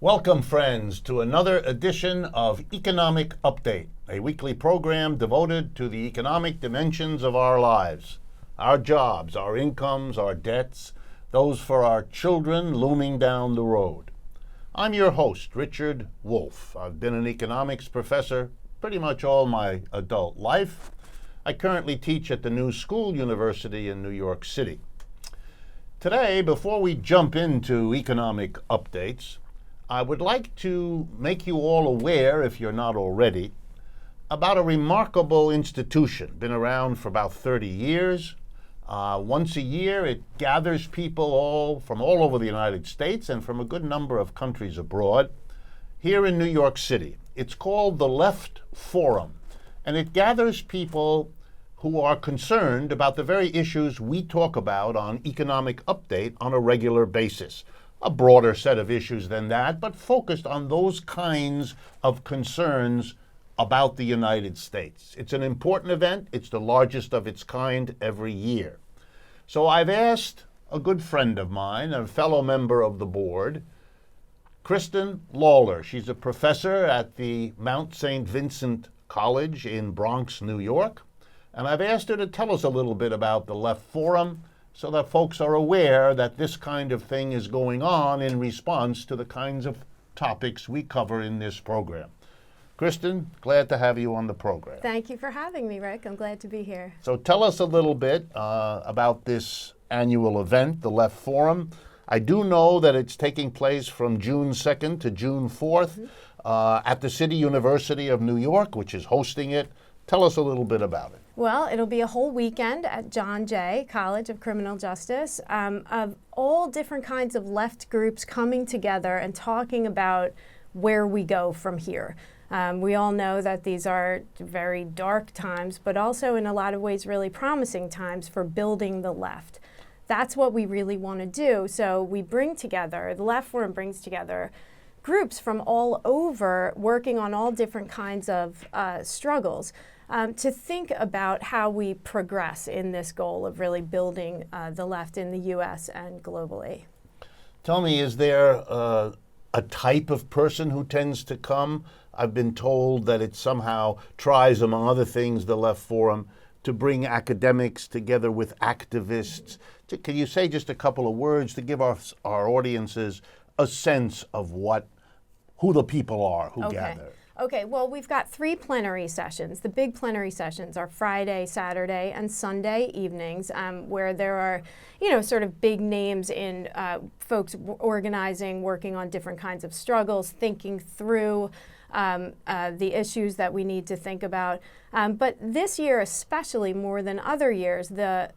Welcome, friends, to another edition of Economic Update, a weekly program devoted to the economic dimensions of our lives, our jobs, our incomes, our debts, those for our children looming down the road. I'm your host, Richard Wolff. I've been an economics professor pretty much all my adult life. I currently teach at the New School University in New York City. Today, before we jump into economic updates, I would like to make you all aware, if you're not already, about a remarkable institution. Been around for about 30 years. Once a year, it gathers people from all over the United States and from a good number of countries abroad here in New York City. It's called the Left Forum, and it gathers people who are concerned about the very issues we talk about on Economic Update on a regular basis. A broader set of issues than that, but focused on those kinds of concerns about the United States. It's an important event. It's the largest of its kind every year. So I've asked a good friend of mine, a fellow member of the board, Kristen Lawler. She's a professor at the Mount St. Vincent College in Bronx, New York. And I've asked her to tell us a little bit about the Left Forum, so that folks are aware that this kind of thing is going on in response to the kinds of topics we cover in this program. Kristen, glad to have you on the program. Thank you for having me, Rick. I'm glad to be here. So tell us a little bit about this annual event, the Left Forum. I do know that it's taking place from June 2nd to June 4th at the City University of New York, which is hosting it. Tell us a little bit about it. Well, it'll be a whole weekend at John Jay College of Criminal Justice of all different kinds of left groups coming together and talking about where we go from here. We all know that these are very dark times, but also in a lot of ways really promising times for building the left. That's what we really want to do. So we bring together, the Left Forum brings together groups from all over working on all different kinds of struggles. To think about how we progress in this goal of really building the left in the U.S. and globally. Tell me, is there a type of person who tends to come? I've been told that it somehow tries, among other things, the Left Forum, to bring academics together with activists. Can you say just a couple of words to give our audiences a sense of who the people are who gather? Okay, well, we've got 3 plenary sessions. The big plenary sessions are Friday, Saturday, and Sunday evenings, where there are, sort of big names in folks organizing, working on different kinds of struggles, thinking through the issues that we need to think about. But this year, especially more than other years, the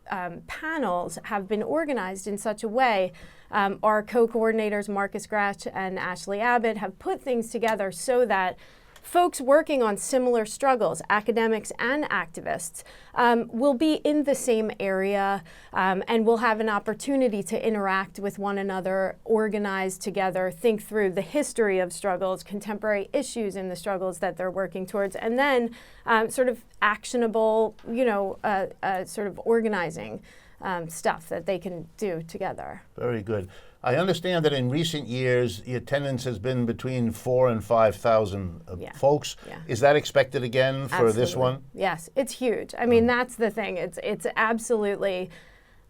panels have been organized in such a way. Our co-coordinators, Marcus Gratch and Ashley Abbott, have put things together so that folks working on similar struggles, academics and activists, will be in the same area and will have an opportunity to interact with one another, organize together, think through the history of struggles, contemporary issues in the struggles that they're working towards, and then sort of actionable, sort of organizing stuff that they can do together. Very good. I understand that in recent years, the attendance has been between 4,000 and 5,000 folks. Yeah. Is that expected again for Absolutely. This one? Yes, it's huge. I mean, that's the thing. It's absolutely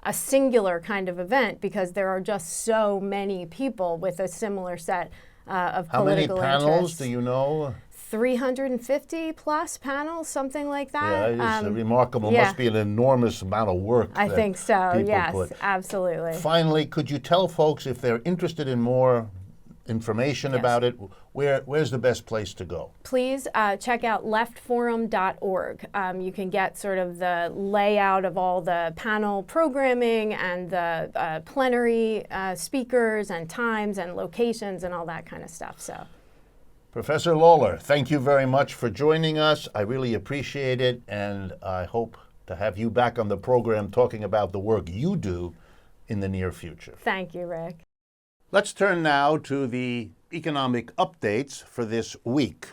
a singular kind of event because there are just so many people with a similar set of How political many panels interests. do you know? 350 plus panels, something like that. Yeah, it's remarkable. Must be an enormous amount of work. I think so, yes, put. Absolutely. Finally, could you tell folks if they're interested in more information about it, where's the best place to go? Please check out leftforum.org. You can get sort of the layout of all the panel programming and the plenary speakers and times and locations and all that kind of stuff. So. Professor Lawler, thank you very much for joining us. I really appreciate it, and I hope to have you back on the program talking about the work you do in the near future. Thank you, Rick. Let's turn now to the economic updates for this week.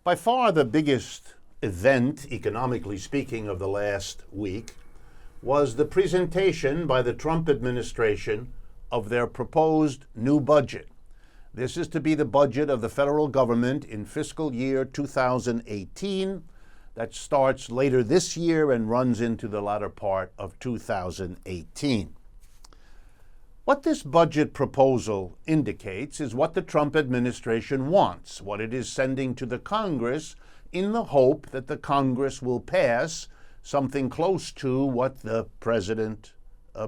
By far the biggest event, economically speaking, of the last week was the presentation by the Trump administration of their proposed new budget. This is to be the budget of the federal government in fiscal year 2018 that starts later this year and runs into the latter part of 2018. What this budget proposal indicates is what the Trump administration wants, what it is sending to the Congress in the hope that the Congress will pass something close to what the president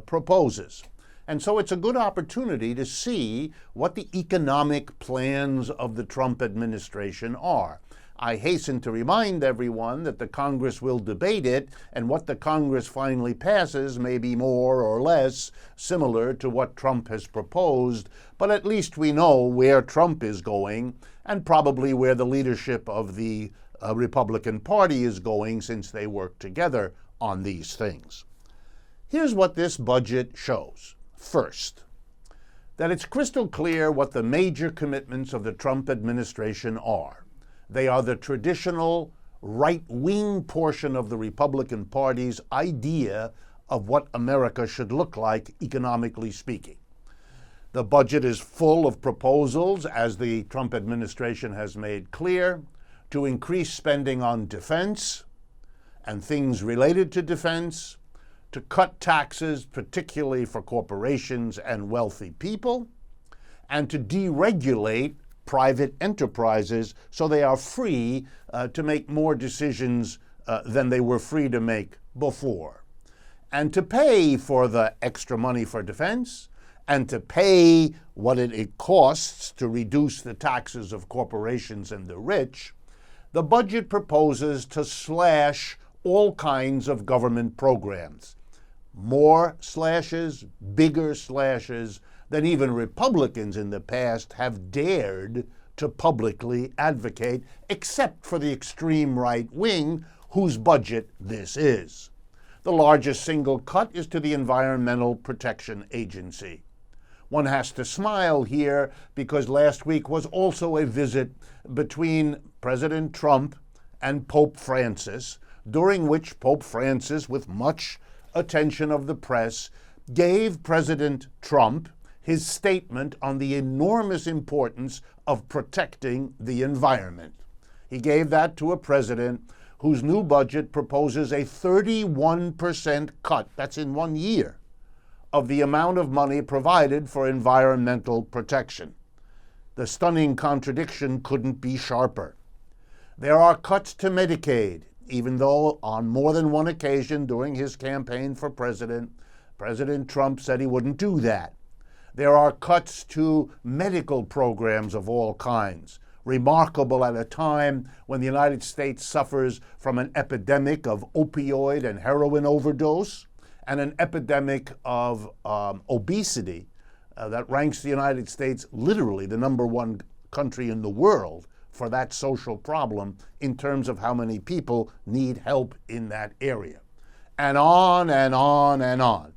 proposes. And so it's a good opportunity to see what the economic plans of the Trump administration are. I hasten to remind everyone that the Congress will debate it, and what the Congress finally passes may be more or less similar to what Trump has proposed, but at least we know where Trump is going and probably where the leadership of the Republican Party is going, since they work together on these things. Here's what this budget shows. First, that it's crystal clear what the major commitments of the Trump administration are. They are the traditional right-wing portion of the Republican Party's idea of what America should look like, economically speaking. The budget is full of proposals, as the Trump administration has made clear, to increase spending on defense and things related to defense, to cut taxes, particularly for corporations and wealthy people, and to deregulate private enterprises so they are free to make more decisions than they were free to make before, and to pay for the extra money for defense, and to pay what it costs to reduce the taxes of corporations and the rich. The budget proposes to slash all kinds of government programs. More slashes, bigger slashes than even Republicans in the past have dared to publicly advocate, except for the extreme right wing, whose budget this is. The largest single cut is to the Environmental Protection Agency. One has to smile here because last week was also a visit between President Trump and Pope Francis, during which Pope Francis, with much attention of the press, gave President Trump his statement on the enormous importance of protecting the environment. He gave that to a president whose new budget proposes a 31% cut, that's in 1 year, of the amount of money provided for environmental protection. The stunning contradiction couldn't be sharper. There are cuts to Medicaid, even though on more than one occasion during his campaign for president, President Trump said he wouldn't do that. There are cuts to medical programs of all kinds, remarkable at a time when the United States suffers from an epidemic of opioid and heroin overdose and an epidemic of obesity that ranks the United States literally the #1 country in the world for that social problem in terms of how many people need help in that area. And on and on and on.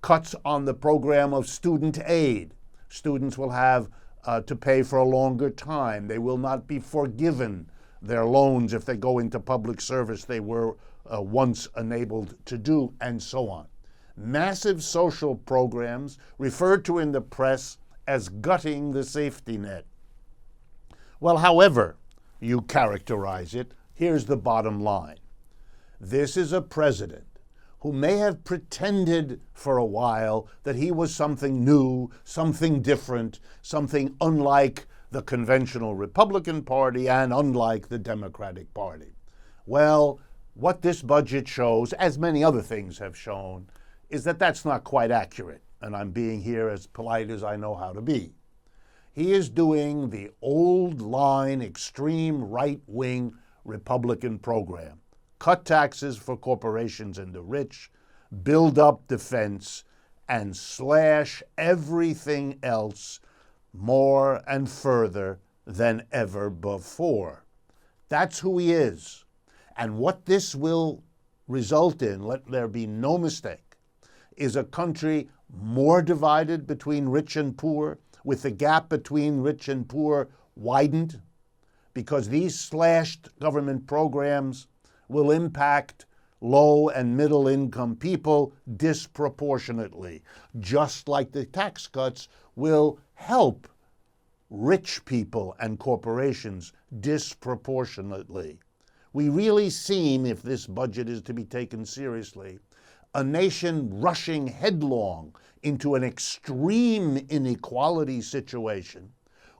Cuts on the program of student aid. Students will have to pay for a longer time. They will not be forgiven their loans if they go into public service they were once enabled to do, and so on. Massive social programs referred to in the press as gutting the safety net. Well, however you characterize it, here's the bottom line. This is a president who may have pretended for a while that he was something new, something different, something unlike the conventional Republican Party and unlike the Democratic Party. Well, what this budget shows, as many other things have shown, is that that's not quite accurate, and I'm being here as polite as I know how to be. He is doing the old line, extreme right-wing Republican program. Cut taxes for corporations and the rich, build up defense, and slash everything else more and further than ever before. That's who he is. And what this will result in, let there be no mistake, is a country more divided between rich and poor, with the gap between rich and poor widened, because these slashed government programs will impact low and middle income people disproportionately, just like the tax cuts will help rich people and corporations disproportionately. We really seem, if this budget is to be taken seriously, a nation rushing headlong into an extreme inequality situation,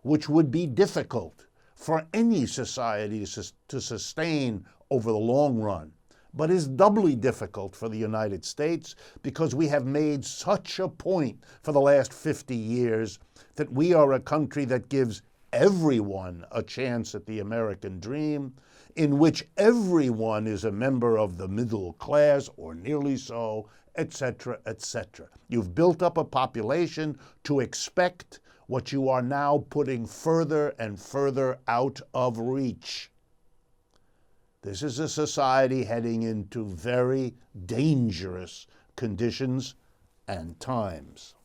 which would be difficult for any society to sustain over the long run, but is doubly difficult for the United States because we have made such a point for the last 50 years that we are a country that gives everyone a chance at the American dream, in which everyone is a member of the middle class, or nearly so, etc., etc. You've built up a population to expect what you are now putting further and further out of reach. This is a society heading into very dangerous conditions and times.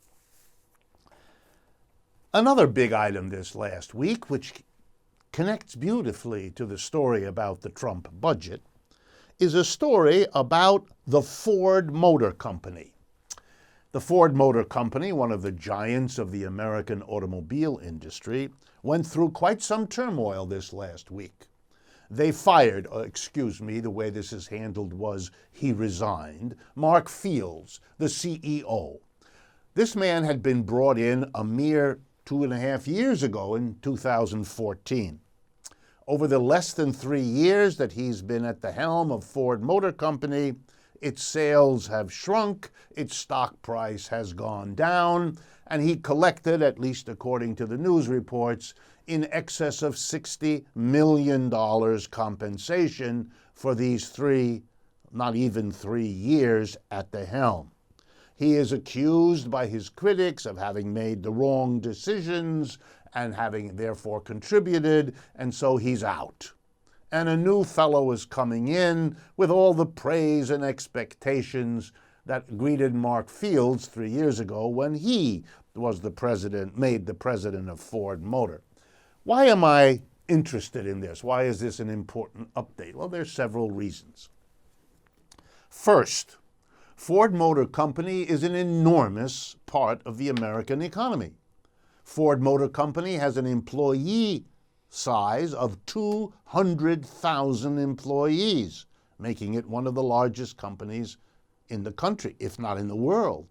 Another big item this last week, which connects beautifully to the story about the Trump budget, is a story about the Ford Motor Company. The Ford Motor Company, one of the giants of the American automobile industry, went through quite some turmoil this last week. They fired, the way this is handled was he resigned, Mark Fields, the CEO. This man had been brought in a mere 2.5 years ago in 2014. Over the less than 3 years that he's been at the helm of Ford Motor Company, its sales have shrunk, its stock price has gone down, and he collected, at least according to the news reports, in excess of $60 million compensation for these not even 3 years at the helm. He is accused by his critics of having made the wrong decisions and having therefore contributed, and so he's out. And a new fellow is coming in with all the praise and expectations that greeted Mark Fields 3 years ago when he was made the president of Ford Motor. Why am I interested in this? Why is this an important update? Well, there's several reasons. First, Ford Motor Company is an enormous part of the American economy. Ford Motor Company has an employee size of 200,000 employees, making it one of the largest companies in the country, if not in the world.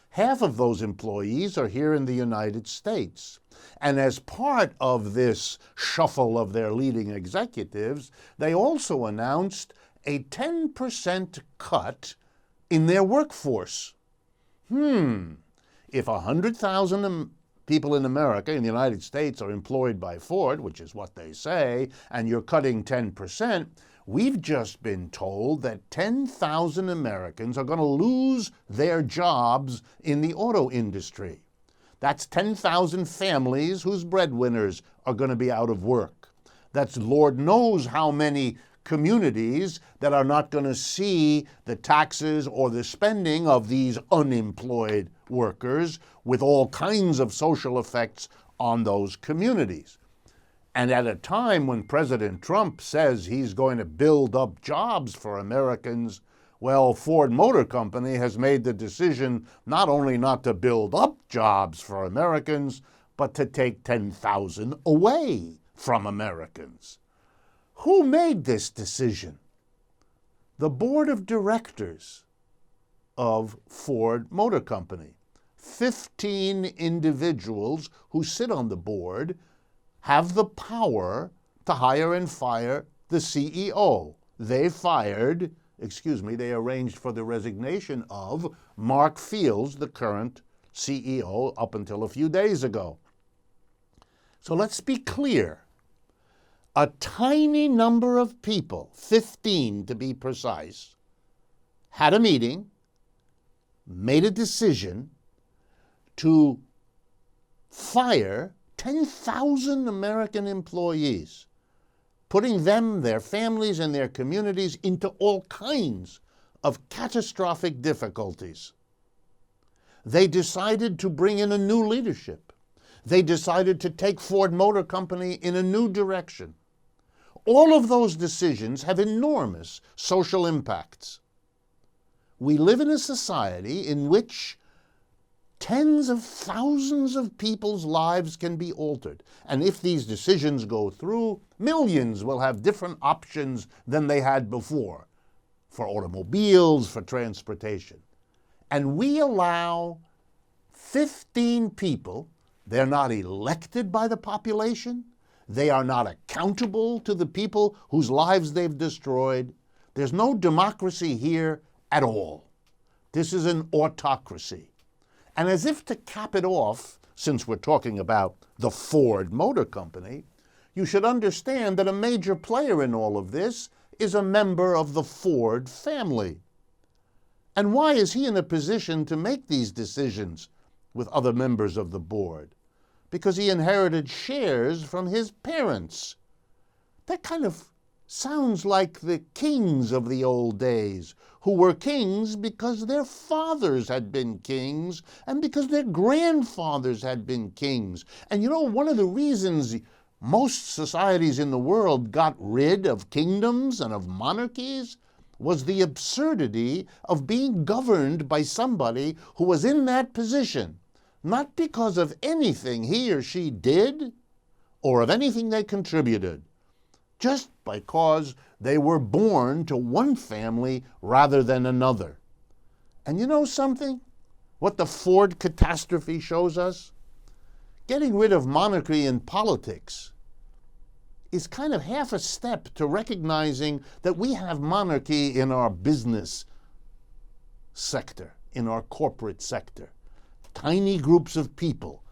Half of those employees are here in the United States. And as part of this shuffle of their leading executives, they also announced a 10% cut in their workforce. If 100,000 people in America, in the United States, are employed by Ford, which is what they say, and you're cutting 10%, we've just been told that 10,000 Americans are going to lose their jobs in the auto industry. That's 10,000 families whose breadwinners are going to be out of work. That's Lord knows how many communities that are not going to see the taxes or the spending of these unemployed workers, with all kinds of social effects on those communities. And at a time when President Trump says he's going to build up jobs for Americans, well, Ford Motor Company has made the decision not only not to build up jobs for Americans, but to take 10,000 away from Americans. Who made this decision? The board of directors of Ford Motor Company. 15 individuals who sit on the board have the power to hire and fire the CEO. They arranged for the resignation of Mark Fields, the current CEO, up until a few days ago. So let's be clear. A tiny number of people, 15 to be precise, had a meeting, made a decision to fire 10,000 American employees, putting them, their families, and their communities into all kinds of catastrophic difficulties. They decided to bring in a new leadership. They decided to take Ford Motor Company in a new direction. All of those decisions have enormous social impacts. We live in a society in which tens of thousands of people's lives can be altered. And if these decisions go through, millions will have different options than they had before for automobiles, for transportation. And we allow 15 people, they're not elected by the population, they are not accountable to the people whose lives they've destroyed. There's no democracy here at all. This is an autocracy. And as if to cap it off, since we're talking about the Ford Motor Company, you should understand that a major player in all of this is a member of the Ford family. And why is he in a position to make these decisions with other members of the board? Because he inherited shares from his parents. That kind of sounds like the kings of the old days, who were kings because their fathers had been kings and because their grandfathers had been kings. And you know, one of the reasons most societies in the world got rid of kingdoms and of monarchies was the absurdity of being governed by somebody who was in that position, not because of anything he or she did or of anything they contributed, just because they were born to one family rather than another. And you know something? What the Ford catastrophe shows us? Getting rid of monarchy in politics is kind of half a step to recognizing that we have monarchy in our business sector, in our corporate sector. Tiny groups of people,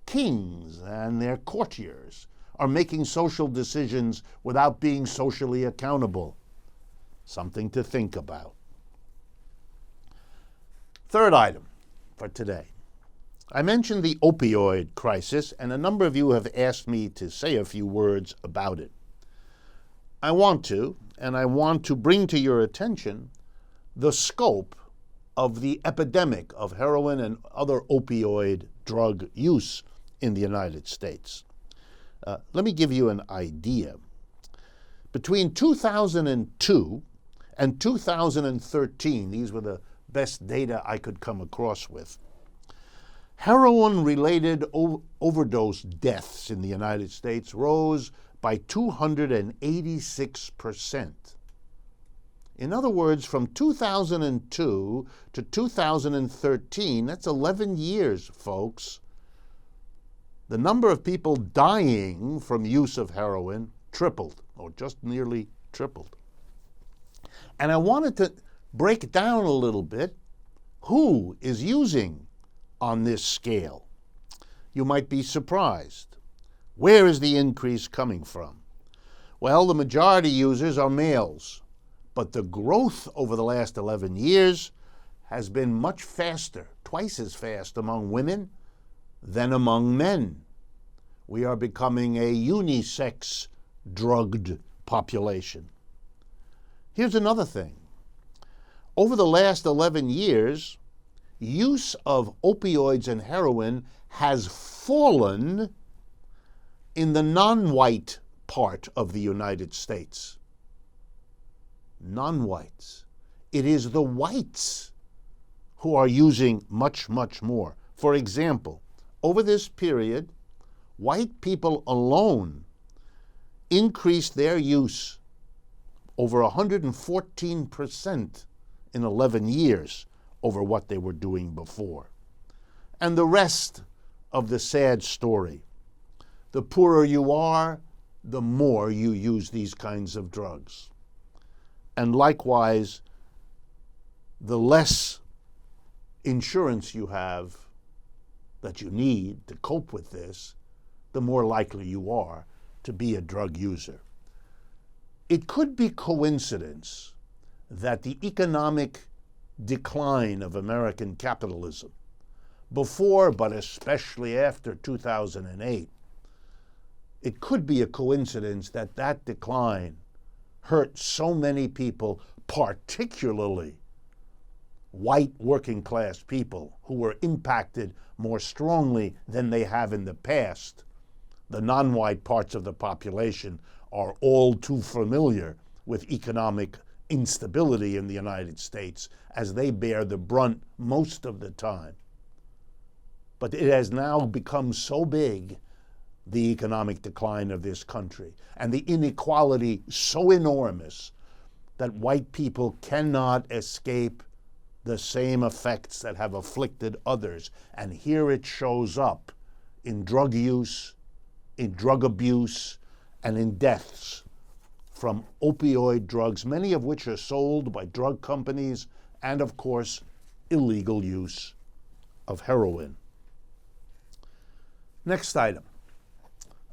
kings and their courtiers, are making social decisions without being socially accountable. Something to think about. Third item for today. I mentioned the opioid crisis, and a number of you have asked me to say a few words about it. I want to bring to your attention the scope of the epidemic of heroin and other opioid drug use in the United States. Let me give you an idea. Between 2002 and 2013, these were the best data I could come across with, heroin-related overdose deaths in the United States rose by 286%. In other words, from 2002 to 2013, that's 11 years, folks, the number of people dying from use of heroin tripled, or just nearly tripled. And I wanted to break down a little bit who is using on this scale. You might be surprised. Where is the increase coming from? Well, the majority users are males, but the growth over the last 11 years has been much faster, twice as fast among women than among men. We are becoming a unisex drugged population. Here's another thing. Over the last 11 years, use of opioids and heroin has fallen in the non-white part of the United States. Non-whites. It is the whites who are using much, much more. For example, over this period, white people alone increased their use over 114% in 11 years over what they were doing before. And the rest of the sad story. The poorer you are, the more you use these kinds of drugs. And likewise, the less insurance you have that you need to cope with this, the more likely you are to be a drug user. It could be coincidence that the economic decline of American capitalism before, but especially after 2008, it could be a coincidence that that decline hurt so many people, particularly white working class people who were impacted more strongly than they have in the past. The non-white parts of the population are all too familiar with economic instability in the United States as they bear the brunt most of the time. But it has now become so big, the economic decline of this country, and the inequality so enormous that white people cannot escape the same effects that have afflicted others. And here it shows up in drug use, in drug abuse, and in deaths from opioid drugs, many of which are sold by drug companies, and of course, illegal use of heroin. Next item.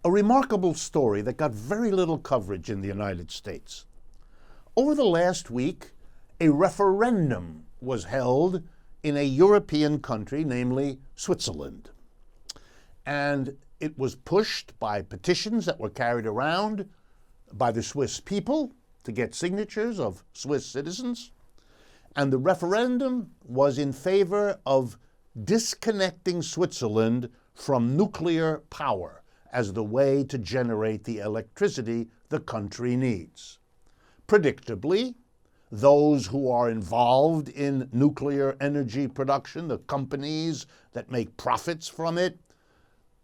A remarkable story that got very little coverage in the United States. Over the last week, a referendum was held in a European country, namely Switzerland. And it was pushed by petitions that were carried around by the Swiss people to get signatures of Swiss citizens. And the referendum was in favor of disconnecting Switzerland from nuclear power as the way to generate the electricity the country needs. Predictably, those who are involved in nuclear energy production, the companies that make profits from it,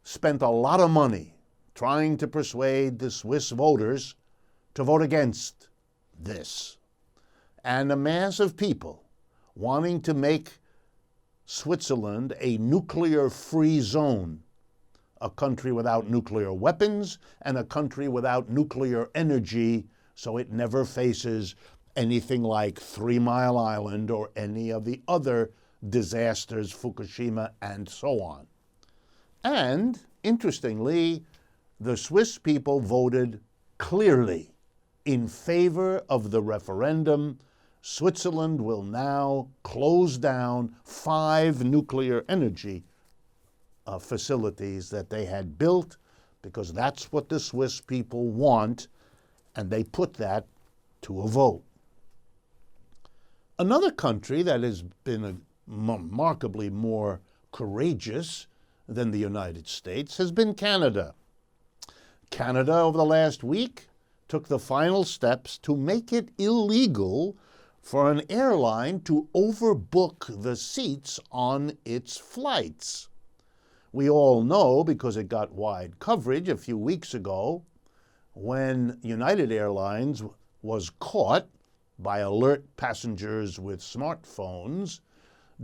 spent a lot of money trying to persuade the Swiss voters to vote against this. And a mass of people wanting to make Switzerland a nuclear-free zone, a country without nuclear weapons and a country without nuclear energy, so it never faces anything like 3 Mile Island or any of the other disasters, Fukushima, and so on. And, interestingly, the Swiss people voted clearly in favor of the referendum. Switzerland will now close down 5 nuclear energy facilities that they had built, because that's what the Swiss people want, and they put that to a vote. Another country that has been remarkably more courageous than the United States has been Canada. Canada, over the last week, took the final steps to make it illegal for an airline to overbook the seats on its flights. We all know, because it got wide coverage a few weeks ago, when United Airlines was caught by alert passengers with smartphones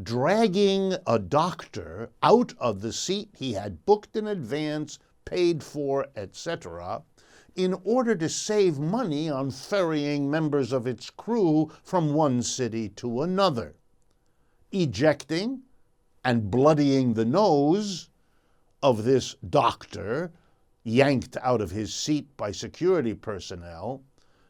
dragging a doctor out of the seat he had booked in advance, paid for, etc., in order to save money on ferrying members of its crew from one city to another, ejecting and bloodying the nose of this doctor, yanked out of his seat by security personnel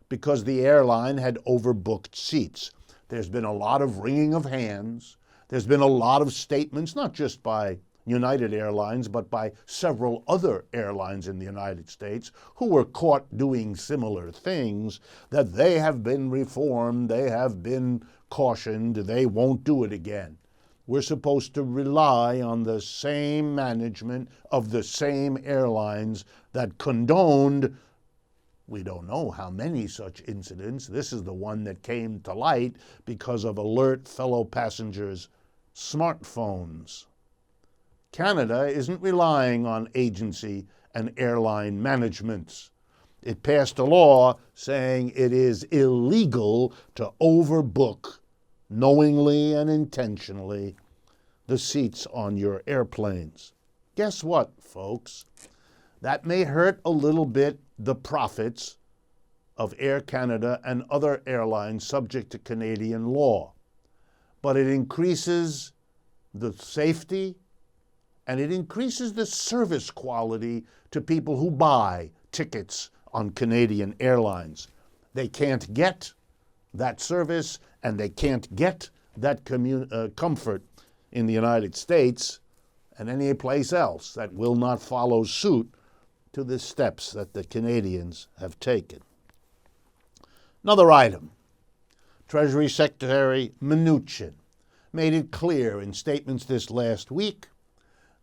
because the airline had overbooked seats. There's been a lot of wringing of hands. There's been a lot of statements, not just by United Airlines, but by several other airlines in the United States who were caught doing similar things, that they have been reformed, they have been cautioned, they won't do it again. We're supposed to rely on the same management of the same airlines that condoned, we don't know how many such incidents. This is the one that came to light because of alert fellow passengers' smartphones. Canada isn't relying on agency and airline managements. It passed a law saying it is illegal to overbook, knowingly and intentionally, the seats on your airplanes. Guess what, folks? That may hurt a little bit the profits of Air Canada and other airlines subject to Canadian law, but it increases the safety and it increases the service quality to people who buy tickets on Canadian airlines. They can't get that service and they can't get that comfort in the United States and any place else that will not follow suit to the steps that the Canadians have taken. Another item. Treasury Secretary Mnuchin made it clear in statements this last week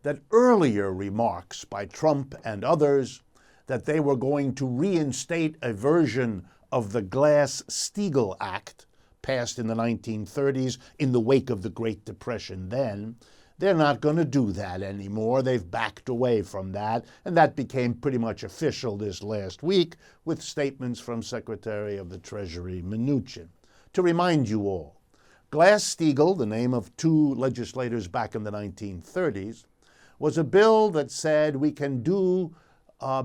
that earlier remarks by Trump and others that they were going to reinstate a version of the Glass-Steagall Act passed in the 1930s in the wake of the Great Depression then, they're not going to do that anymore. They've backed away from that, and that became pretty much official this last week with statements from Secretary of the Treasury Mnuchin. To remind you all, Glass-Steagall, the name of two legislators back in the 1930s, was a bill that said we can do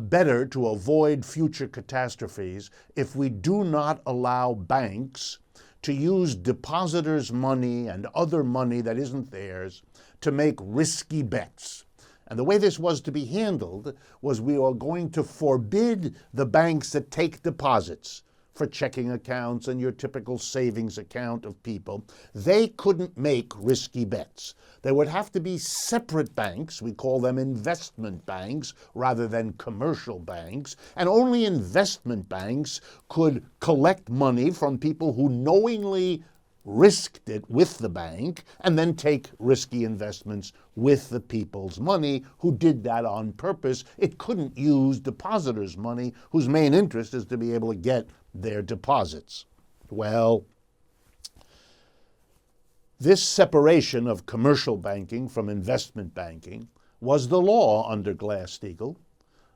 better to avoid future catastrophes if we do not allow banks to use depositors' money and other money that isn't theirs to make risky bets. And the way this was to be handled was we are going to forbid the banks that take deposits for checking accounts and your typical savings account of people. They couldn't make risky bets. There would have to be separate banks, we call them investment banks rather than commercial banks, and only investment banks could collect money from people who knowingly risked it with the bank and then take risky investments with the people's money who did that on purpose. It couldn't use depositors' money whose main interest is to be able to get their deposits. Well, this separation of commercial banking from investment banking was the law under Glass-Steagall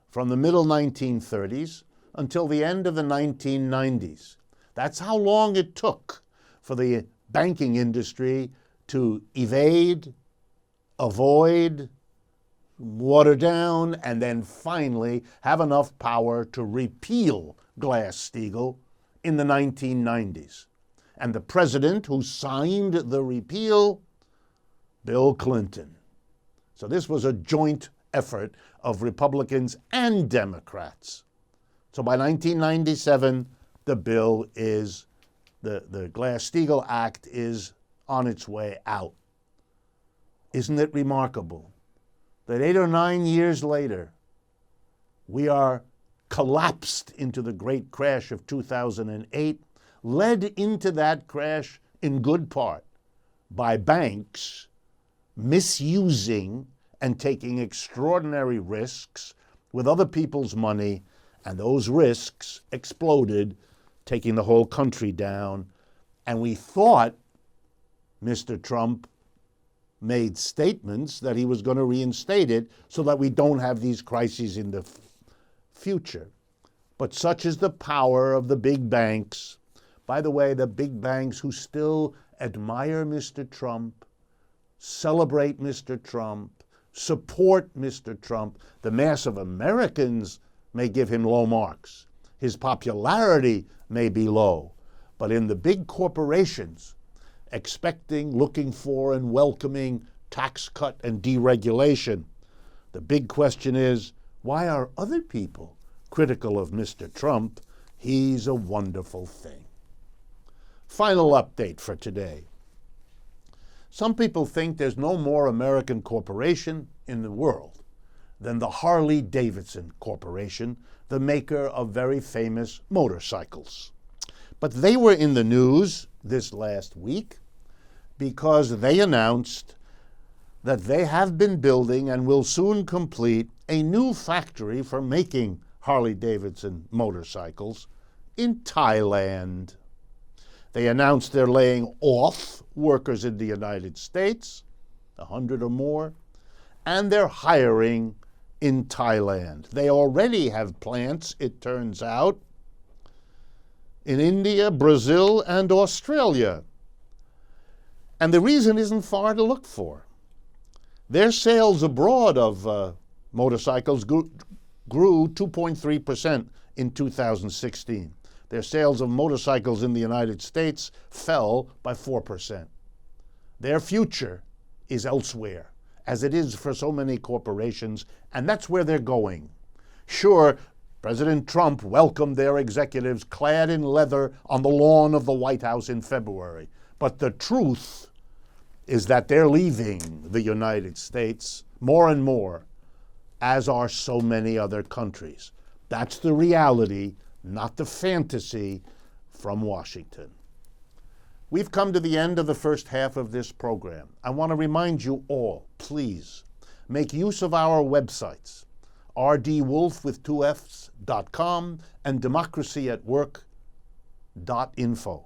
from the middle 1930s until the end of the 1990s. That's how long it took for the banking industry to evade, avoid, water down, and then finally have enough power to repeal Glass-Steagall in the 1990s. And the president who signed the repeal, Bill Clinton. So this was a joint effort of Republicans and Democrats. So by 1997, the bill is, the Glass-Steagall Act is on its way out. Isn't it remarkable that 8 or 9 years later, we are collapsed into the great crash of 2008, led into that crash in good part by banks misusing and taking extraordinary risks with other people's money, and those risks exploded, taking the whole country down. And we thought Mr. Trump made statements that he was going to reinstate it so that we don't have these crises in the future. But such is the power of the big banks. By the way, the big banks who still admire Mr. Trump, celebrate Mr. Trump, support Mr. Trump. The mass of Americans may give him low marks. His popularity may be low. But in the big corporations, expecting, looking for, and welcoming tax cut and deregulation, the big question is, why are other people critical of Mr. Trump? He's a wonderful thing. Final update for today. Some people think there's no more American corporation in the world than the Harley-Davidson Corporation, the maker of very famous motorcycles. But they were in the news this last week because they announced that they have been building and will soon complete a new factory for making Harley-Davidson motorcycles in Thailand. They announced they're laying off workers in the United States, 100 or more, and they're hiring in Thailand. They already have plants, it turns out, in India, Brazil, and Australia. And the reason isn't far to look for. Their sales abroad of motorcycles grew 2.3% in 2016. Their sales of motorcycles in the United States fell by 4%. Their future is elsewhere, as it is for so many corporations, and that's where they're going. Sure, President Trump welcomed their executives clad in leather on the lawn of the White House in February, but the truth is that they're leaving the United States more and more, as are so many other countries. That's the reality, not the fantasy from Washington. We've come to the end of the first half of this program. I want to remind you all, please, make use of our websites, rdwolf.com and democracyatwork.info.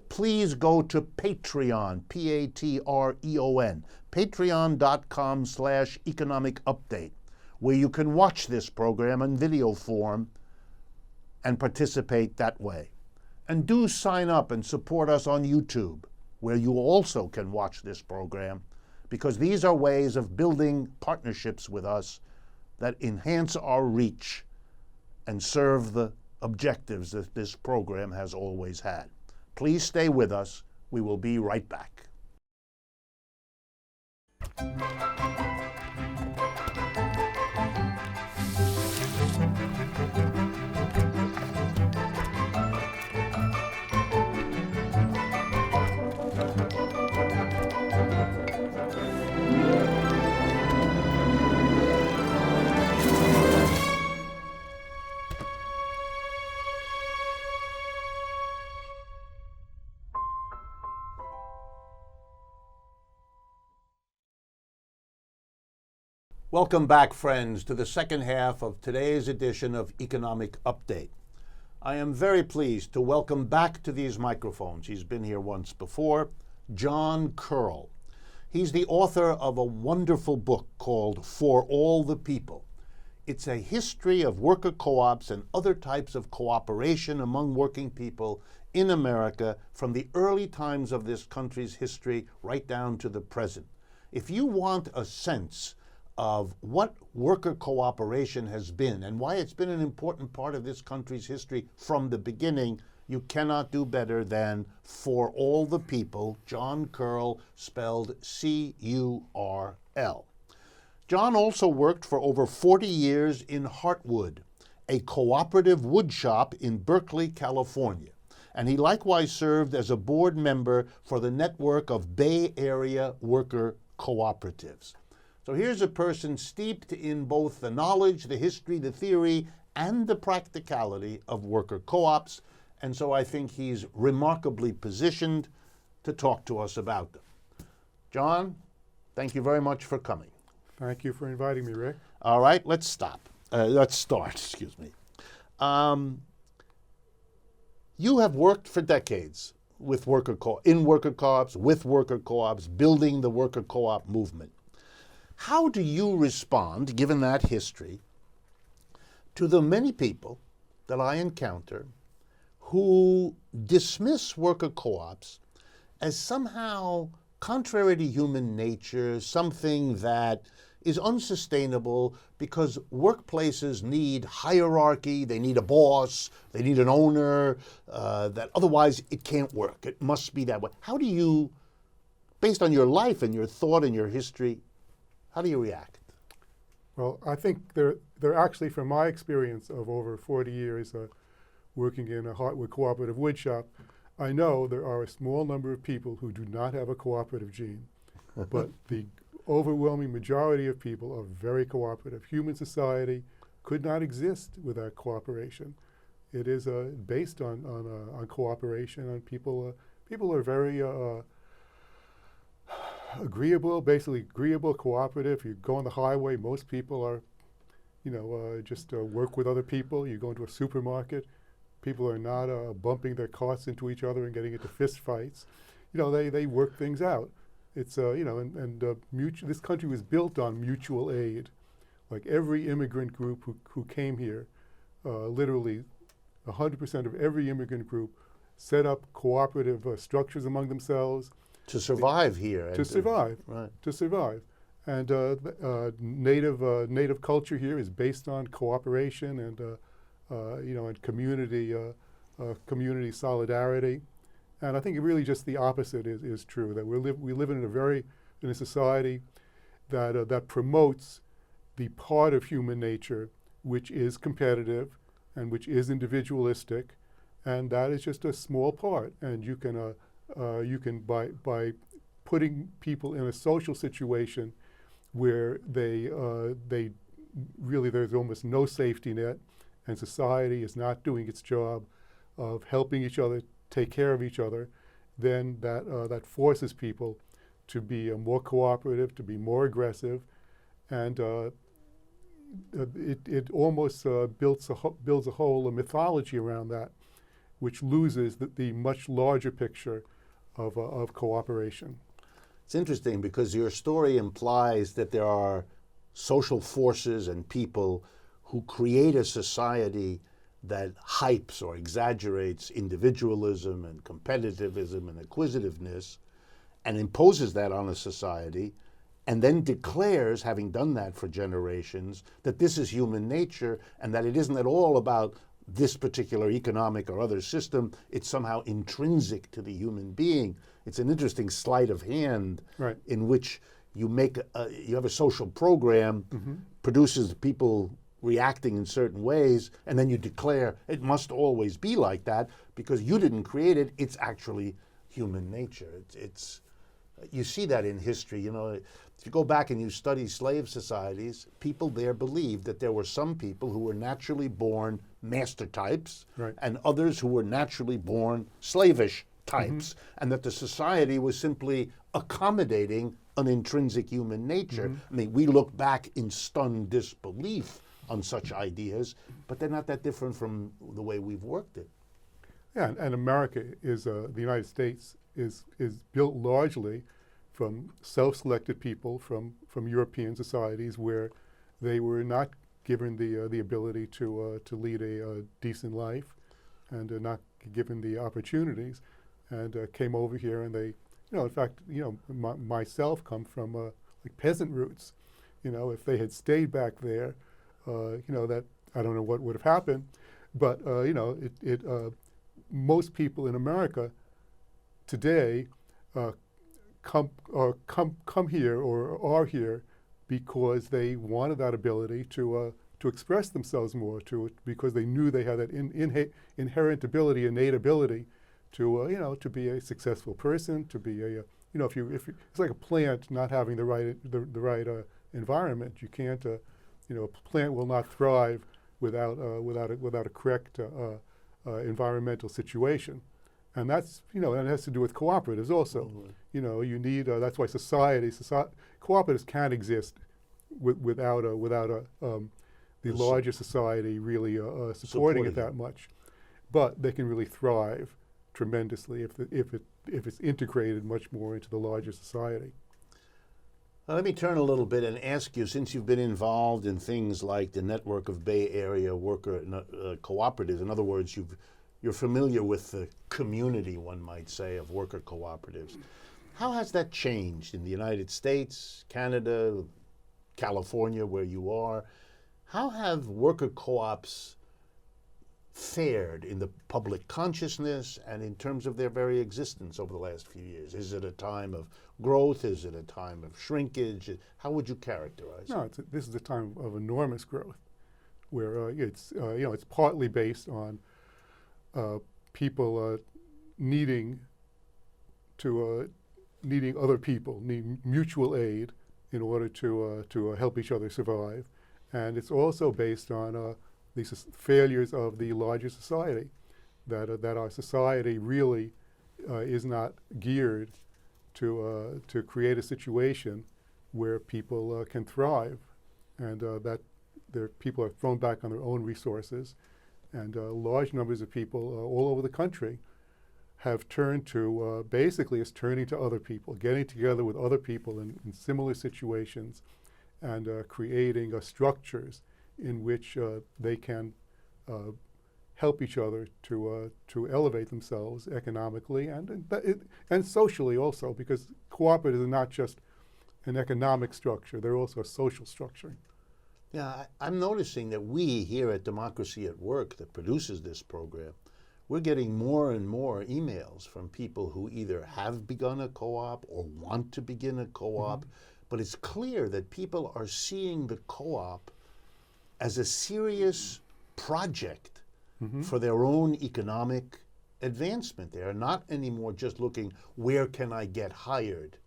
please go to Patreon, Patreon, patreon.com/economic update, where you can watch this program in video form and participate that way. And do sign up and support us on YouTube, where you also can watch this program, because these are ways of building partnerships with us that enhance our reach and serve the objectives that this program has always had. Please stay with us. We will be right back. Welcome back, friends, to the second half of today's edition of Economic Update. I am very pleased to welcome back to these microphones, he's been here once before, John Curl. He's the author of a wonderful book called For All the People. It's a history of worker co-ops and other types of cooperation among working people in America from the early times of this country's history right down to the present. If you want a sense of what worker cooperation has been and why it's been an important part of this country's history from the beginning, you cannot do better than For All the People, John Curl, spelled C-U-R-L. John also worked for over 40 years in Heartwood, a cooperative wood shop in Berkeley, California. And he likewise served as a board member for the network of Bay Area worker cooperatives. So here's a person steeped in both the knowledge, the history, the theory, and the practicality of worker co-ops, and so I think he's remarkably positioned to talk to us about them. John, thank you very much for coming. Thank you for inviting me, Rick. All right, let's start, excuse me. You have worked for decades with in worker co-ops, with worker co-ops, building the worker co-op movement. How do you respond, given that history, to the many people that I encounter who dismiss worker co-ops as somehow contrary to human nature, something that is unsustainable because workplaces need hierarchy, they need a boss, they need an owner, that otherwise it can't work. It must be that way. How do you, based on your life and your thought and your history, how do you react? Well, I think they're actually, from my experience of over 40 years working in a Heartwood cooperative wood shop, I know there are a small number of people who do not have a cooperative gene, but the overwhelming majority of people are very cooperative. Human society could not exist without cooperation. It is based on cooperation, and people are very agreeable, basically agreeable, cooperative. You go on the highway, most people are, just work with other people. You go into a supermarket, people are not bumping their carts into each other and getting into fist fights. They work things out. It's, this country was built on mutual aid. Like every immigrant group who came here, literally 100% of every immigrant group set up cooperative structures among themselves. To survive here. To survive. Right. To survive. And native culture here is based on cooperation and and community solidarity. And I think really just the opposite is true. That we live in a society that promotes the part of human nature which is competitive and which is individualistic, and that is just a small part. And you can by putting people in a social situation where there's almost no safety net, and society is not doing its job of helping each other take care of each other, then that forces people to be more cooperative, to be more aggressive, and it almost builds a whole mythology around that. which loses the much larger picture of cooperation. It's interesting because your story implies that there are social forces and people who create a society that hypes or exaggerates individualism and competitivism and acquisitiveness and imposes that on a society, and then declares, having done that for generations, that this is human nature and that it isn't at all about this particular economic or other system. It's somehow intrinsic to the human being. It's an interesting sleight of hand Right. in which you you have a social program, produces people reacting in certain ways, and then you declare it must always be like that because you didn't create it. It's actually human nature. You see that in history. You know, if you go back and you study slave societies, people there believed that there were some people who were naturally born master types, Right. and others who were naturally born slavish types, and that the society was simply accommodating an intrinsic human nature. I mean, we look back in stunned disbelief on such ideas, but they're not that different from the way we've worked it. Yeah, and America is the United States is built largely from self-selected people from European societies where they were not given the ability to lead a decent life, and not given the opportunities, and came over here, and they, in fact, myself come from like peasant roots. If they had stayed back there, that I don't know what would have happened, but most people in America today come here or are here because they wanted that ability to express themselves more, because they knew they had that inherent ability, innate ability to be a successful person, to be a if it's like a plant not having the right environment. You can't a plant will not thrive without a correct environmental situation. And that's, and it has to do with cooperatives also. You need, that's why cooperatives can't exist without the larger society really supporting it that much. But they can really thrive tremendously if it's integrated much more into the larger society. Let me turn a little bit and ask you, since you've been involved in things like the network of Bay Area worker cooperatives, in other words, you're familiar with the community, one might say, of worker cooperatives. How has that changed in the United States, Canada, California, where you are? How have worker co-ops fared in the public consciousness and in terms of their very existence over the last few years? Is it a time of growth? Is it a time of shrinkage? How would you characterize it? No, this is a time of enormous growth, where it's partly based on people needing other people, need mutual aid in order to help each other survive, and it's also based on these failures of the larger society, that our society really is not geared to create a situation where people can thrive, and that people are thrown back on their own resources, and large numbers of people all over the country have turned to basically is turning to other people, getting together with other people in similar situations, and creating structures in which they can help each other to elevate themselves economically and socially also, because cooperatives are not just an economic structure, they're also a social structure. Yeah, I'm noticing that we here at Democracy at Work, that produces this program, we're getting more and more emails from people who either have begun a co-op or want to begin a co-op, but it's clear that people are seeing the co-op as a serious project for their own economic advancement. They are not anymore just looking, where can I get hired,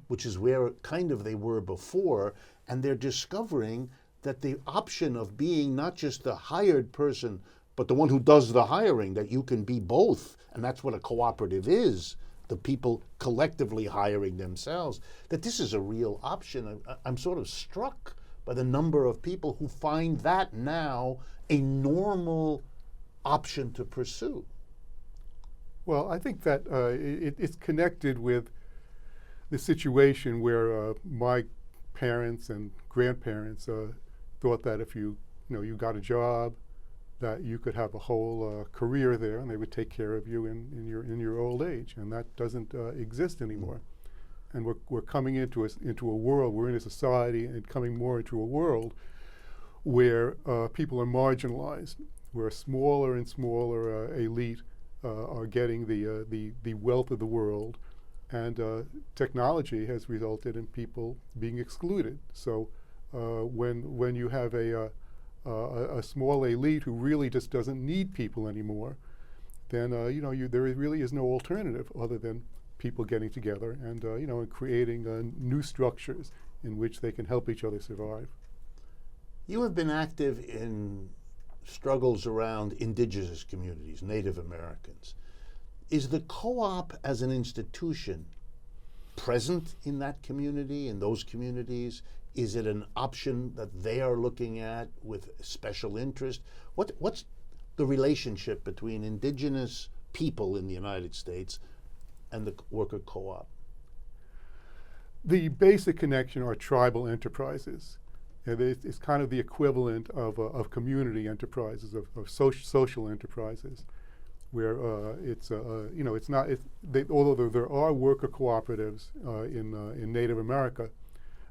which is where kind of they were before, and they're discovering that the option of being not just the hired person, but the one who does the hiring, that you can be both, and that's what a cooperative is, the people collectively hiring themselves, that this is a real option. I'm sort of struck by the number of people who find that now a normal option to pursue. Well, I think that it's connected with the situation where my parents and grandparents thought that if you got a job, that you could have a whole career there, and they would take care of you in your old age, and that doesn't exist anymore. And we're coming into a world. We're in a society and coming more into a world where people are marginalized, where a smaller and smaller elite are getting the wealth of the world, and technology has resulted in people being excluded. So when you have a small elite who really just doesn't need people anymore, then there really is no alternative other than people getting together and and creating new structures in which they can help each other survive. You have been active in struggles around indigenous communities, Native Americans. Is the co-op as an institution present in that community, in those communities? Is it an option that they are looking at with special interest? What's the relationship between indigenous people in the United States and the worker co-op? The basic connection are tribal enterprises. And it's kind of the equivalent of community enterprises, of social enterprises, where although there are worker cooperatives in Native America,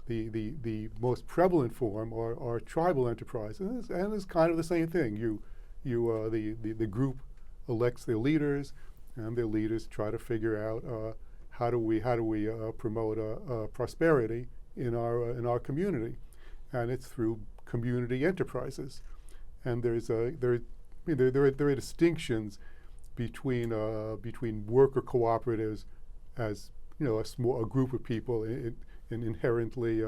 the most prevalent form are tribal enterprises, and it's kind of the same thing. The group elects their leaders, and their leaders try to figure out how do we promote prosperity in our community. And it's through community enterprises, and there are distinctions between worker cooperatives as a group of people and inherently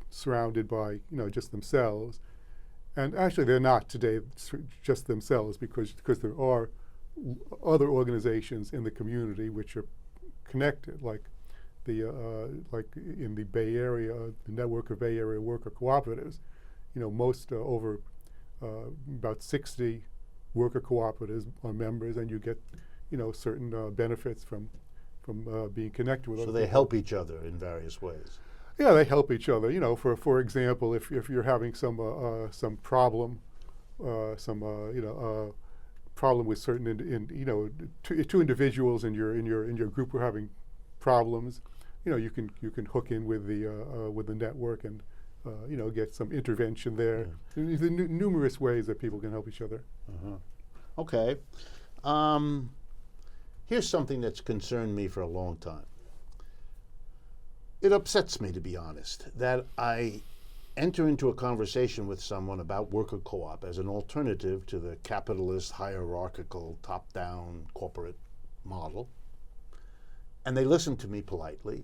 surrounded by just themselves, and actually they're not today just themselves because there are other organizations in the community which are connected, like in the Bay Area, the network of Bay Area worker cooperatives, most over about 60 worker cooperatives are members, and you get, certain benefits from being connected with. So they help each other in various ways. Yeah, they help each other. For example, if you're having some problem, problem with certain, two individuals in your group are having problems, you can hook in with the network and get some intervention there. Yeah. There's numerous ways that people can help each other. Okay. Here's something that's concerned me for a long time. It upsets me, to be honest, that I enter into a conversation with someone about worker co-op as an alternative to the capitalist, hierarchical, top-down corporate model, and they listen to me politely.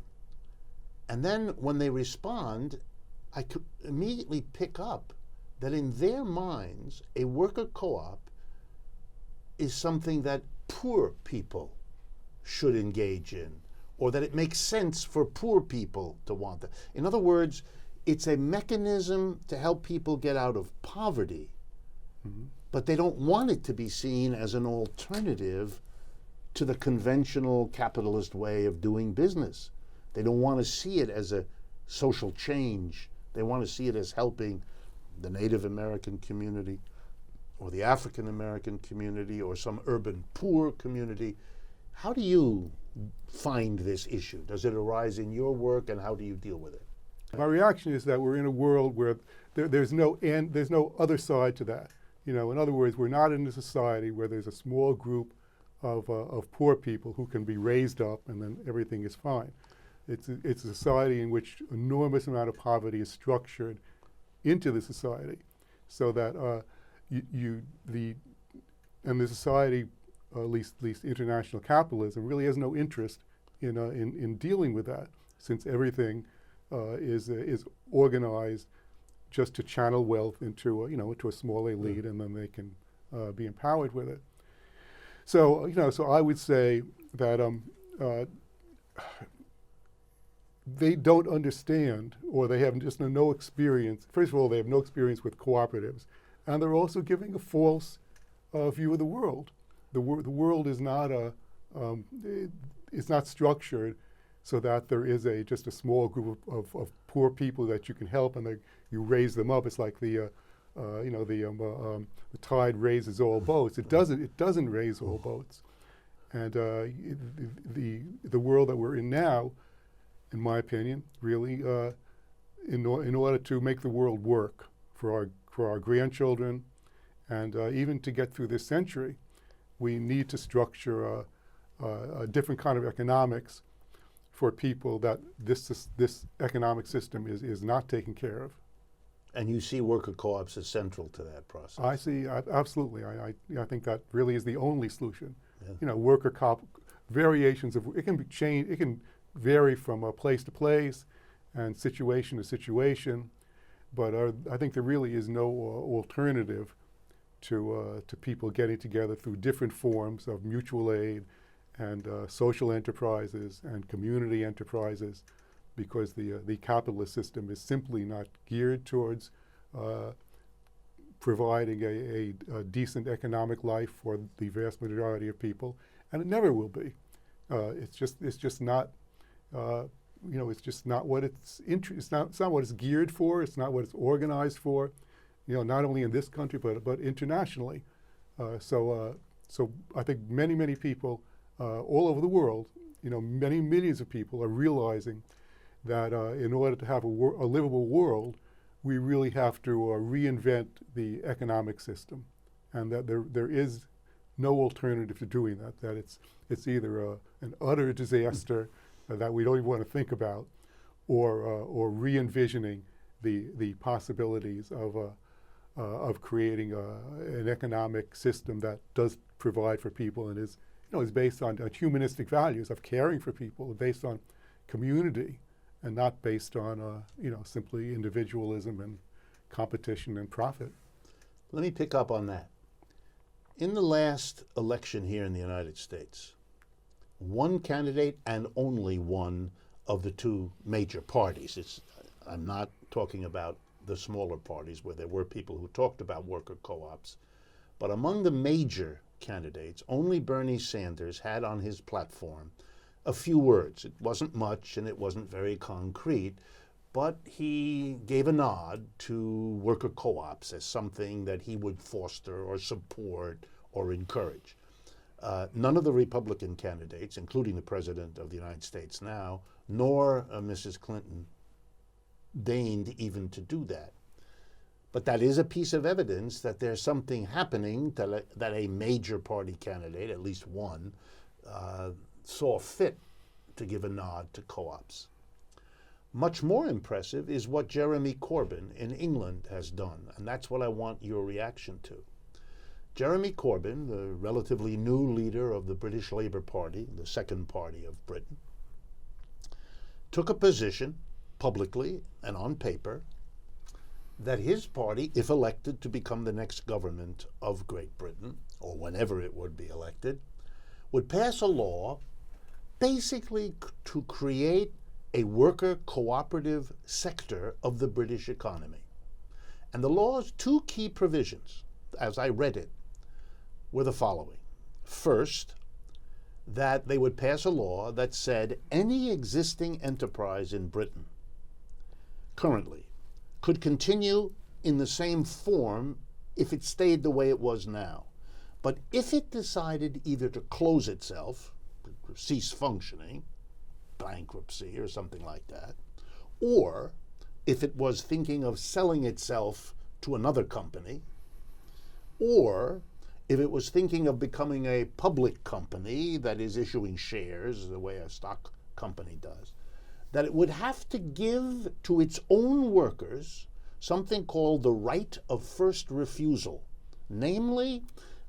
And then when they respond, I could immediately pick up that in their minds, a worker co-op is something that poor people should engage in, or that it makes sense for poor people to want that. In other words, it's a mechanism to help people get out of poverty, but they don't want it to be seen as an alternative to the conventional capitalist way of doing business. They don't want to see it as a social change. They want to see it as helping the Native American community or the African American community or some urban poor community. How do you find this issue? Does it arise in your work, and how do you deal with it? My reaction is that we're in a world where there's no other side to that. In other words, we're not in a society where there's a small group of poor people who can be raised up and then everything is fine. It's a society in which enormous amount of poverty is structured into the society, so that the society, at least international capitalism, really has no interest in dealing with that, since everything is organized just to channel wealth into a small elite, and then they can be empowered with it. So so I would say that they don't understand, or they have just no experience. First of all, they have no experience with cooperatives, and they're also giving a false view of the world. the world is not it's not structured so that there is just a small group of poor people that you can help, and you raise them up. It's like the tide raises all boats. It doesn't raise all boats. And the world that we're in now, in my opinion, really, in order to make the world work for our grandchildren, and even to get through this century, we need to structure a different kind of economics for people that this economic system is not taking care of. And you see worker co-ops as central to that process. I see, absolutely. I think that really is the only solution. Yeah. Worker co-op variations of it can be changed. It can vary from place to place and situation to situation, but I think there really is no alternative to people getting together through different forms of mutual aid and social enterprises and community enterprises, because the capitalist system is simply not geared towards providing a decent economic life for the vast majority of people, and it never will be. It's just not. It's just not what it's not what it's geared for. It's not what it's organized for. Not only in this country but internationally. So I think many people all over the world, many millions of people are realizing that in order to have a livable world, we really have to reinvent the economic system, and that there is no alternative to doing that. That it's either an utter disaster that we don't even want to think about, or re-envisioning the possibilities of creating an economic system that does provide for people and is based on humanistic values of caring for people, based on community, and not based on simply individualism and competition and profit. Let me pick up on that. In the last election here in the United States, one candidate and only one of the two major parties, I'm not talking about the smaller parties where there were people who talked about worker co-ops, but among the major candidates, only Bernie Sanders had on his platform a few words. It wasn't much and it wasn't very concrete, but he gave a nod to worker co-ops as something that he would foster or support or encourage. None of the Republican candidates, including the President of the United States now, nor Mrs. Clinton, deigned even to do that. But that is a piece of evidence that there's something happening that a major party candidate, at least one, saw fit to give a nod to co-ops. Much more impressive is what Jeremy Corbyn in England has done, and that's what I want your reaction to. Jeremy Corbyn, the relatively new leader of the British Labour Party, the second party of Britain, took a position publicly and on paper that his party, if elected to become the next government of Great Britain, or whenever it would be elected, would pass a law basically to create a worker cooperative sector of the British economy. And the law's two key provisions, as I read it, were the following. First, that they would pass a law that said any existing enterprise in Britain currently could continue in the same form if it stayed the way it was now. But if it decided either to close itself, cease functioning, bankruptcy or something like that, or if it was thinking of selling itself to another company, or if it was thinking of becoming a public company that is issuing shares the way a stock company does, that it would have to give to its own workers something called the right of first refusal, namely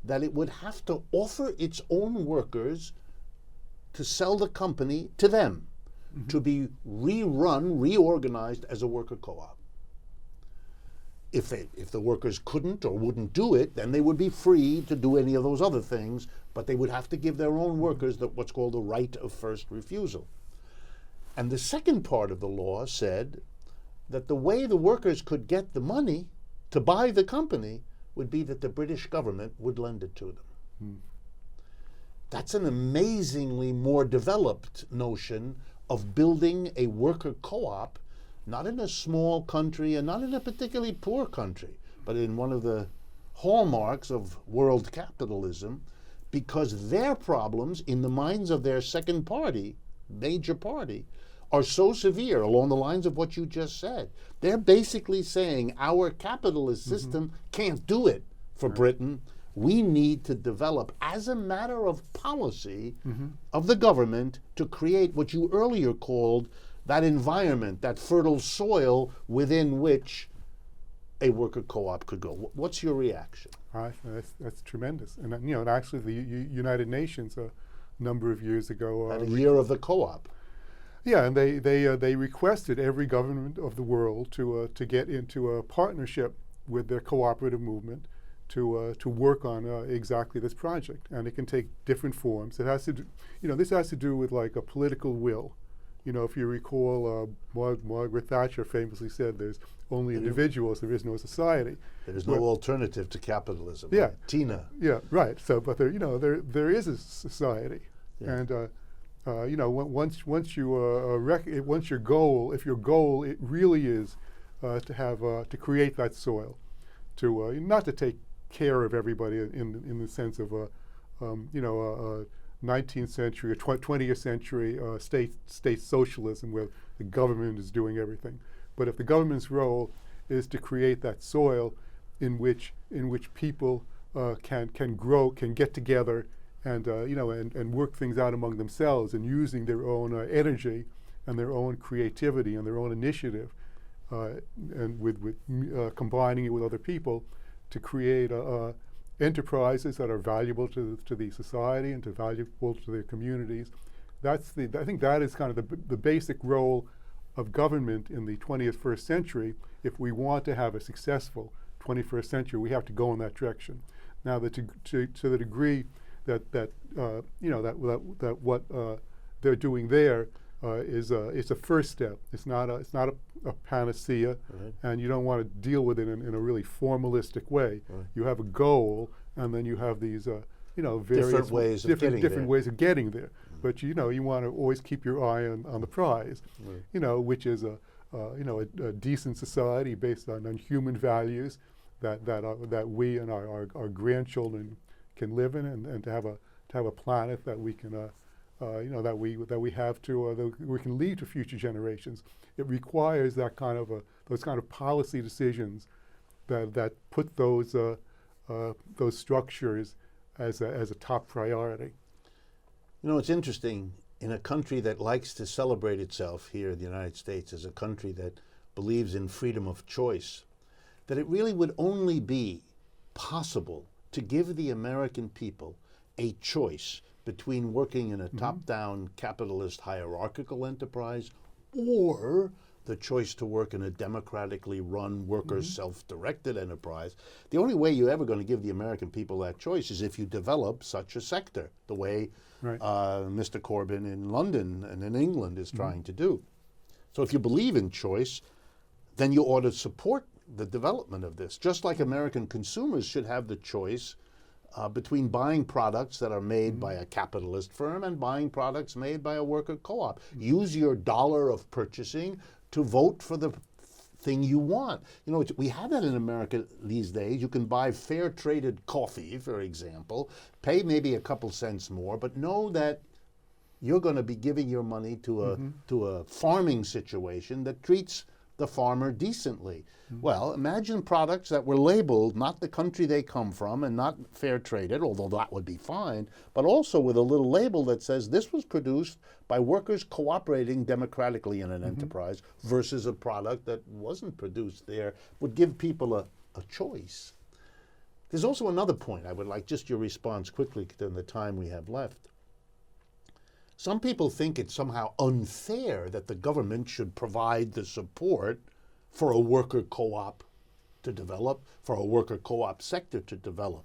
that it would have to offer its own workers to sell the company to them, to be reorganized as a worker co-op. If the workers couldn't or wouldn't do it, then they would be free to do any of those other things, but they would have to give their own workers what's called the right of first refusal. And the second part of the law said that the way the workers could get the money to buy the company would be that the British government would lend it to them. That's an amazingly more developed notion of building a worker co-op, not in a small country and not in a particularly poor country, but in one of the hallmarks of world capitalism, because their problems in the minds of their second party, major party, are so severe along the lines of what you just said. They're basically saying our capitalist system can't do it for Britain. We need to develop, as a matter of policy of the government, to create what you earlier called that environment, that fertile soil within which a worker co-op could go. What's your reaction? That's tremendous. And and actually the United Nations a number of years ago At a year of the co-op. Yeah, and they requested every government of the world to get into a partnership with their cooperative movement to work on exactly this project, and it can take different forms. It has to do, this has to do with like a political will. If you recall, Margaret Thatcher famously said, "There's only individuals, there is no society." There is no alternative to capitalism. Yeah, right? Tina. Yeah, right. So, but there is a society, and once your goal, if your goal it really is to create that soil, to not to take care of everybody in the sense of 19th century or 20th century state socialism where the government is doing everything, but if the government's role is to create that soil in which people can grow, can get together, and work things out among themselves, and using their own energy and their own creativity and their own initiative, and with combining it with other people to create enterprises that are valuable to the society and valuable to their communities. I think that is kind of the basic role of government in the 21st century. If we want to have a successful 21st century, we have to go in that direction. Now, to the degree that what they're doing there is a first step. It's not a panacea, and you don't want to deal with it in a really formalistic way. You have a goal, and then you have these various different ways of getting there. But you want to always keep your eye on the prize, which is a decent society based on human values that we and our grandchildren can live in, and to have a planet that we can that we can leave to future generations. It requires that kind of those kind of policy decisions that put those structures as a top priority. It's interesting, in a country that likes to celebrate itself here in the United States as a country that believes in freedom of choice, that it really would only be possible to give the American people a choice between working in a top-down capitalist hierarchical enterprise or the choice to work in a democratically run worker self-directed enterprise. The only way you're ever going to give the American people that choice is if you develop such a sector, the way Mr. Corbyn in London and in England is trying to do. So if you believe in choice, then you ought to support the development of this, just like American consumers should have the choice between buying products that are made by a capitalist firm and buying products made by a worker co-op. Use your dollar of purchasing to vote for the thing you want. We have that in America these days. You can buy fair traded coffee, for example, pay maybe a couple cents more, but know that you're going to be giving your money to a farming situation that treats the farmer decently. Well, imagine products that were labeled not the country they come from and not fair traded, although that would be fine, but also with a little label that says this was produced by workers cooperating democratically in an enterprise versus a product that wasn't produced there, would give people a choice. There's also another point I would like just your response quickly in the time we have left. Some people think it's somehow unfair that the government should provide the support for a worker co-op to develop, for a worker co-op sector to develop.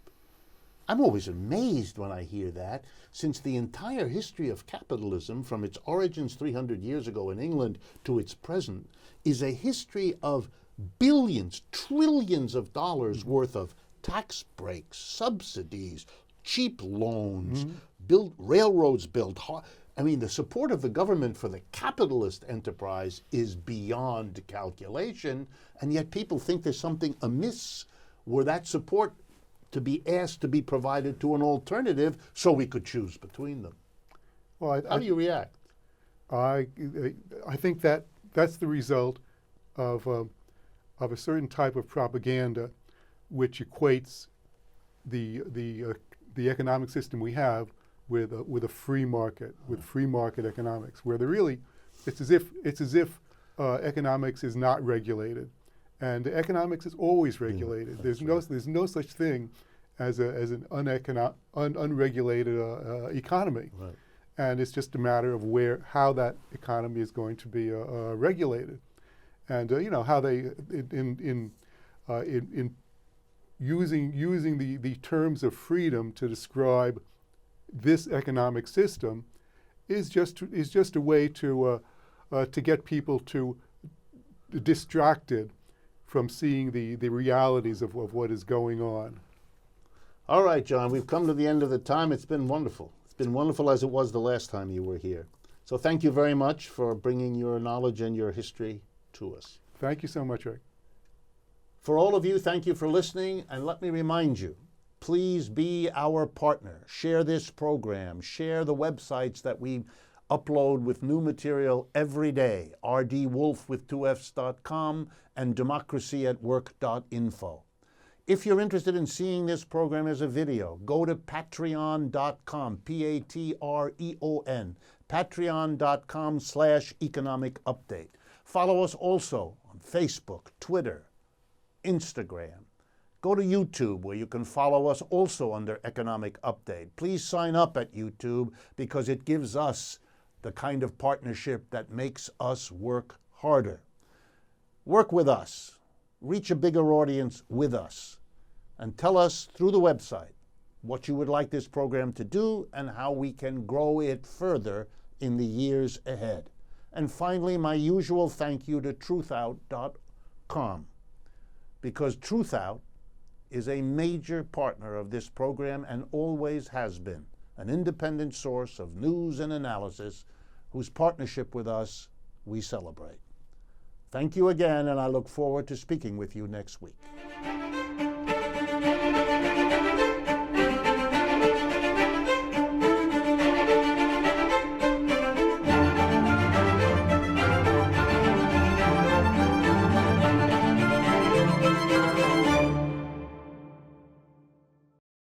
I'm always amazed when I hear that, since the entire history of capitalism, from its origins 300 years ago in England to its present, is a history of billions, trillions of dollars worth of tax breaks, subsidies, cheap loans, build railroads, I mean, the support of the government for the capitalist enterprise is beyond calculation, and yet people think there's something amiss were that support to be asked to be provided to an alternative so we could choose between them. Well, How do you react? I think that that's the result of a certain type of propaganda, which equates the economic system we have with a free market, with free market economics, where it's as if economics is not regulated, and economics is always regulated. There's no such thing as an unregulated economy. Right. And it's just a matter of how that economy is going to be regulated, and how they in using the terms of freedom to describe this economic system is just a way to get people to distracted from seeing the realities of what is going on. All right, John, we've come to the end of the time. It's been wonderful. Been wonderful as it was the last time you were here. So thank you very much for bringing your knowledge and your history to us. Thank you so much, Rick. For all of you, thank you for listening, and let me remind you, please be our partner. Share this program. Share the websites that we upload with new material every day, rdwolf.com and democracyatwork.info. If you're interested in seeing this program as a video, go to patreon.com, Patreon, patreon.com/economic update. Follow us also on Facebook, Twitter, Instagram. Go to YouTube, where you can follow us also under Economic Update. Please sign up at YouTube, because it gives us the kind of partnership that makes us work harder. Work with us. Reach a bigger audience with us. And tell us through the website what you would like this program to do and how we can grow it further in the years ahead. And finally, my usual thank you to truthout.com, because Truthout is a major partner of this program and always has been, an independent source of news and analysis whose partnership with us we celebrate. Thank you again, and I look forward to speaking with you next week.